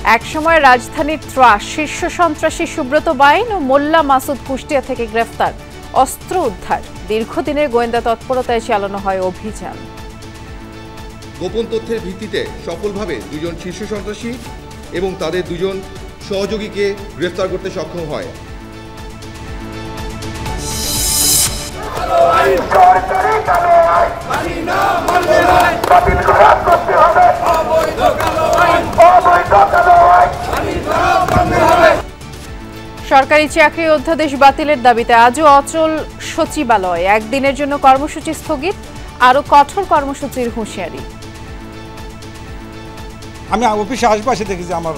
একসময় রাজধানীর ত্রাস শীর্ষ সন্ত্রাসী সুব্রত বাইন ও মোল্লা মাসুদ কুষ্টিয়া থেকে গ্রেফতার, অস্ত্র উদ্ধার। দীর্ঘদিনের গোয়েন্দা তৎপরতায় চালানো হয় অভিযান। গোপন তথ্যের ভিত্তিতে সফলভাবে দুজন শীর্ষ সন্ত্রাসী এবং তাদের দুজন সহযোগীকে গ্রেফতার করতে সক্ষম হয়। সরকারি চাকরি অধ্যাদেশ বাতিলের দাবিতে আজও অচল সচিবালয়, একদিনের জন্য কর্মসূচি স্থগিত, আরো কঠোর কর্মসূচির হুঁশিয়ারি। আমি অফিসে আশপাশে দেখি যে আমার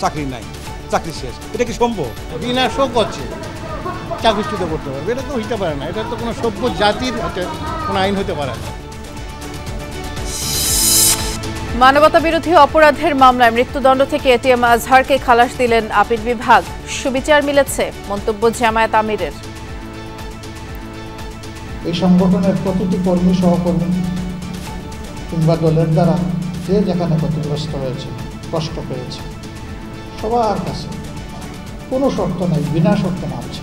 চাকরি নাই, চাকরি শেষ। এটা কি সম্ভব? বিনা শোক হচ্ছে চাকরিচ্যুত করতে পারবে, এটা তো হইতে পারে না। এটা তো কোনো সভ্য জাতির কোনো আইন হতে পারে না। মানবতা বিরোধী অপরাধের মামলায় মৃত্যুদণ্ড থেকে এটিএম আজহারকে খালাস দিলেন আপিল বিভাগ। সুবিচার মিলেছে, মন্তব্য জামায়াত আমিরের। এই সংগঠনের প্রতিটি কর্মী সহকর্মী কিংবা দলের দ্বারা যে যেখানে ক্ষতিগ্রস্ত হয়েছে, কষ্ট পেয়েছে, সবার কাছে কোনো শর্ত নেই, বিনা শর্তে নামছে।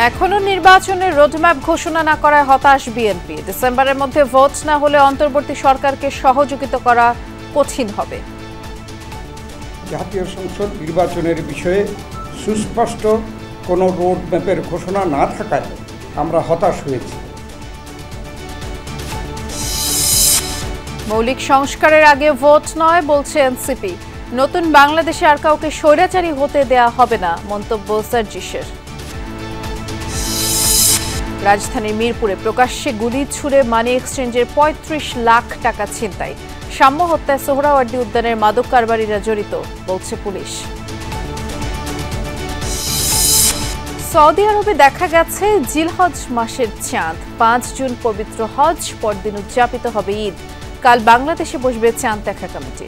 এখনো নির্বাচনের রোডম্যাপ ঘোষণা না করায় হতাশ বিএনপি। ডিসেম্বরের মধ্যে ভোট না হলে অন্তর্বর্তী সরকারকে সহযোগিতা করা কঠিন হবে। জাতীয় সংসদ নির্বাচনের বিষয়ে সুস্পষ্ট কোনো রোডম্যাপের ঘোষণা না থাকায় আমরা হতাশ হয়েছি। মৌলিক সংস্কারের আগে ভোট নয় বলছে এনসিপি। নতুন বাংলাদেশে আর কাউকে স্বৈরাচারী হতে দেয়া হবে না, মন্তব্য সার্জিসের। রাজধানীর মিরপুরে প্রকাশ্যে গুলি ছুড়ে মানি এক্সচেঞ্জের ৩৫ লাখ টাকা ছিনতাই। সাম্য হত্যায় সোহরাওয়ার্দী উদ্যানের মাদক কারবারিরা জড়িত বলছে পুলিশ। সৌদি আরবে দেখা গেছে জিলহজ মাসের চাঁদ। ৫ জুন পবিত্র হজ, পরদিন উদযাপিত হবে ঈদ। কাল বাংলাদেশে বসবে চাঁদ দেখা কমিটি।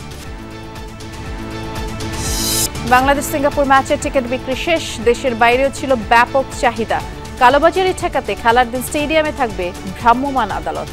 বাংলাদেশ সিঙ্গাপুর ম্যাচের টিকিট বিক্রি শেষ। দেশের বাইরেও ছিল ব্যাপক চাহিদা। কালোবাজারি ঠেকাতে খেলার দিন স্টেডিয়ামে থাকবে ভ্রাম্যমাণ আদালত।